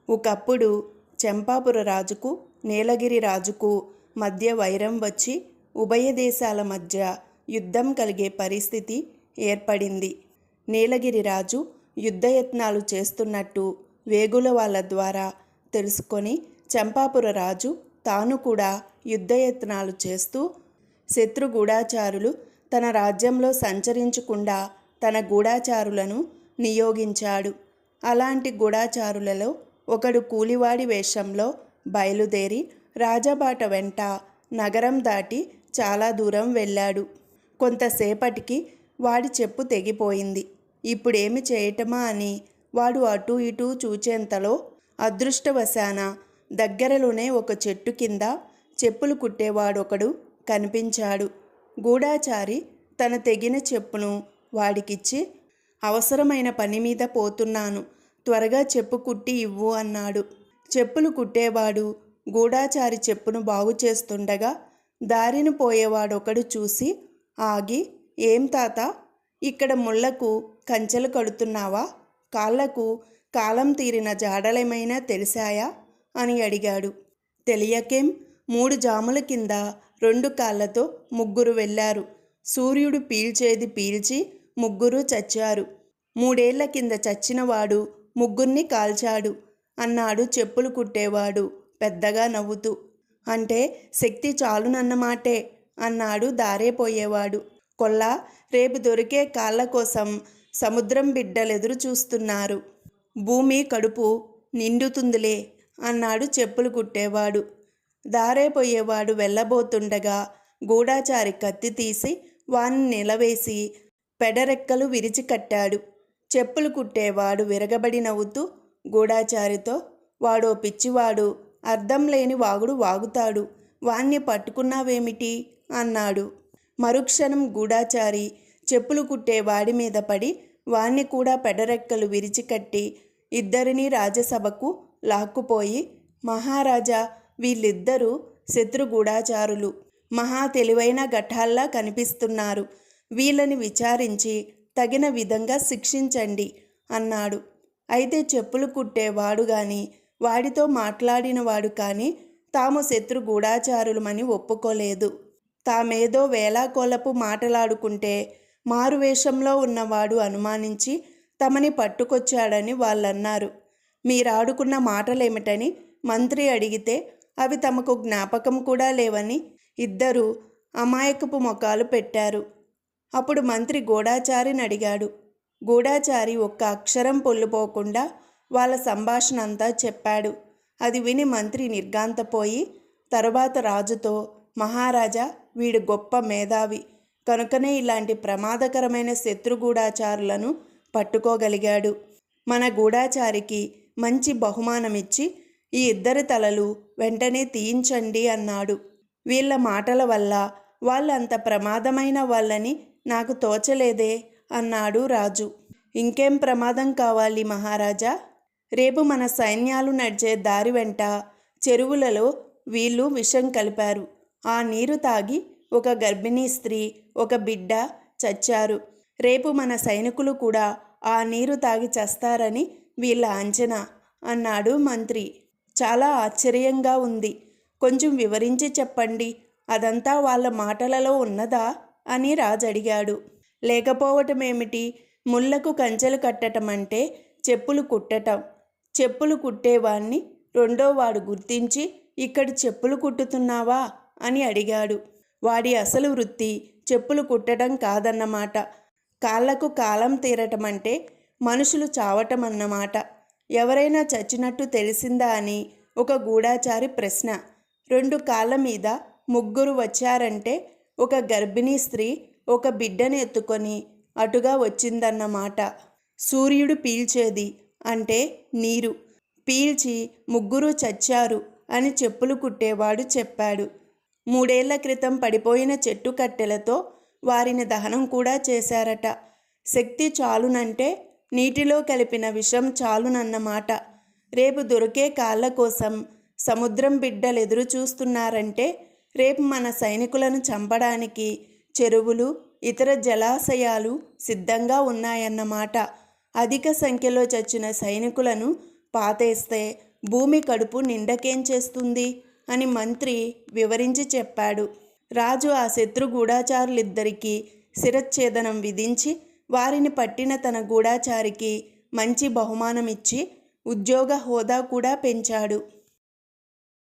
ఒకప్పుడు చంపాపుర రాజుకు నీలగిరి రాజుకు మధ్య వైరం వచ్చి ఉభయ దేశాల మధ్య యుద్ధం కలిగే పరిస్థితి ఏర్పడింది. నీలగిరి రాజు యుద్ధయత్నాలు చేస్తున్నట్టు వేగుల వాళ్ళ ద్వారా తెలుసుకొని చంపాపుర రాజు తాను కూడా యుద్ధయత్నాలు చేస్తూ శత్రు గూఢాచారులు తన రాజ్యంలో సంచరించకుండా తన గూఢాచారులను నియోగించాడు. అలాంటి గూఢాచారులలో ఒకడు కూలివాడి వేషంలో బయలుదేరి రాజబాట వెంట నగరం దాటి చాలా దూరం వెళ్ళాడు. కొంతసేపటికి వాడి చెప్పు తెగిపోయింది. ఇప్పుడేమి చేయటమా అని వాడు అటూ ఇటూ చూచేంతలో అదృష్టవశాన దగ్గరలోనే ఒక చెట్టు కింద చెప్పులు కుట్టేవాడొకడు కనిపించాడు. గూఢాచారి తన తెగిన చెప్పును వాడికిచ్చి, అవసరమైన పని మీద పోతున్నాను, త్వరగా చెప్పు కుట్టి ఇవ్వు అన్నాడు. చెప్పులు కుట్టేవాడు గూఢాచారి చెప్పును బాగు చేస్తుండగా దారిన పోయేవాడొకడు చూసి ఆగి, ఏం తాత, ఇక్కడ ముళ్లకు కంచెలు కడుతున్నావా? కాళ్లకు కాలం తీరిన జాడలేమైనా తెలిసాయా అని అడిగాడు. తెలియకేం, 3 జాముల కింద 2 కాళ్లతో 3 వెళ్ళారు. సూర్యుడు పీల్చేది పీల్చి 3 చచ్చారు. 3 ఏళ్ల కింద చచ్చినవాడు 3 కాల్చాడు అన్నాడు చెప్పులు కుట్టేవాడు పెద్దగా నవ్వుతూ. అంటే శక్తి చాలునన్నమాటే అన్నాడు దారేపోయేవాడు. కొల్లా, రేపు దొరికే కాళ్ళ కోసం సముద్రం బిడ్డలెదురు చూస్తున్నారు. భూమి కడుపు నిండుతుందిలే అన్నాడు చెప్పులు కుట్టేవాడు. దారేపోయేవాడు వెళ్ళబోతుండగా గూఢాచారి కత్తి తీసి వాణ్ణి నిలవేసి పెడరెక్కలు విరిచి కట్టాడు. చెప్పులు కుట్టేవాడు విరగబడి నవ్వుతూ గూఢాచారితో, వాడో పిచ్చివాడు, అర్థం లేని వాగుడు వాగుతాడు, వాణ్ణి పట్టుకున్నావేమిటి అన్నాడు. మరుక్షణం గూఢాచారి చెప్పులు కుట్టేవాడి మీద పడి వాణ్ణి కూడా పెడరెక్కలు విరిచికట్టి ఇద్దరినీ రాజసభకు లాక్కుపోయి, మహారాజా, వీళ్ళిద్దరూ శత్రు గూఢాచారులు, మహా తెలివైన ఘటాల్లా కనిపిస్తున్నారు, వీళ్ళని విచారించి తగిన విధంగా శిక్షించండి అన్నాడు. అయితే చెప్పులు కుట్టేవాడు గాని వాడితో మాట్లాడినవాడు కానీ తాము శత్రు గూఢాచారులమని ఒప్పుకోలేదు. తామేదో వేలాకోలపు మాటలాడుకుంటే మారువేషంలో ఉన్నవాడు అనుమానించి తమని పట్టుకొచ్చాడని వాళ్ళన్నారు. మీరాడుకున్న మాటలేమిటని మంత్రి అడిగితే అవి తమకు జ్ఞాపకం కూడా లేవని ఇద్దరూ అమాయకపు మొఖాలు పెట్టారు. అప్పుడు మంత్రి గూఢాచారిని అడిగాడు. గూఢాచారి ఒక్క అక్షరం పొల్లుపోకుండా వాళ్ళ సంభాషణ అంతా చెప్పాడు. అది విని మంత్రి నిర్ఘాంతపోయి తరువాత రాజుతో, మహారాజా, వీడు గొప్ప మేధావి కనుకనే ఇలాంటి ప్రమాదకరమైన శత్రు గూఢాచారులను పట్టుకోగలిగాడు. మన గూఢాచారికి మంచి బహుమానమిచ్చి ఈ ఇద్దరి తలలు వెంటనే తీయించండి అన్నాడు. వీళ్ళ మాటల వల్ల వాళ్ళంత ప్రమాదమైన వాళ్ళని నాకు తోచలేదే అన్నాడు రాజు. ఇంకేం ప్రమాదం కావాలి మహారాజా? రేపు మన సైన్యాలు నడిచే దారి వెంట చెరువులలో వీళ్ళు విషం కలిపారు. ఆ నీరు తాగి ఒక గర్భిణీ స్త్రీ, ఒక బిడ్డ చచ్చారు. రేపు మన సైనికులు కూడా ఆ నీరు తాగి చస్తారని వీళ్ళ అంచనా అన్నాడు మంత్రి. చాలా ఆశ్చర్యంగా ఉంది, కొంచెం వివరించి చెప్పండి, అదంతా వాళ్ళ మాటలలో ఉన్నదా అని రాజు అడిగాడు. లేకపోవటమేమిటి, ముళ్లకు కంచెలు కట్టడం అంటే చెప్పులు కుట్టటం. చెప్పులు కుట్టేవాణ్ణి రెండోవాడు గుర్తించి, ఇక్కడ చెప్పులు కుట్టుతున్నావా అని అడిగాడు. వాడి అసలు వృత్తి చెప్పులు కుట్టడం కాదన్నమాట. కాళ్లకు కాలం తీరటం అంటే మనుషులు చావటం అన్నమాట. ఎవరైనా చచ్చినట్టు తెలిసిందా అని ఒక గూఢాచారి ప్రశ్న. 2 కాళ్ళ మీద 3 వచ్చారంటే ఒక గర్భిణీ స్త్రీ ఒక బిడ్డను ఎత్తుకొని అటుగా వచ్చిందన్నమాట. సూర్యుడు పీల్చేది అంటే నీరు పీల్చి 3 చచ్చారు అని చెప్పులు కుట్టేవాడు చెప్పాడు. 3 ఏళ్ల క్రితం పడిపోయిన చెట్టు కట్టెలతో వారిని దహనం కూడా చేశారట. శక్తి చాలునంటే నీటిలో కలిపిన విషం చాలునన్నమాట. రేపు దొరికే కాళ్ళ కోసం సముద్రం బిడ్డలు ఎదురు చూస్తున్నారంటే రేపు మన సైనికులను చంపడానికి చెరువులు, ఇతర జలాశయాలు సిద్ధంగా ఉన్నాయన్నమాట. అధిక సంఖ్యలో చచ్చిన సైనికులను పాతేస్తే భూమి కడుపు నిండకేం చేస్తుంది అని మంత్రి వివరించి చెప్పాడు. రాజు ఆ శత్రు గూఢాచారులిద్దరికీ శిరచ్ఛేదనం విధించి వారిని పట్టిన తన గూఢాచారికి మంచి బహుమానమిచ్చి ఉద్యోగ హోదా కూడా పెంచాడు.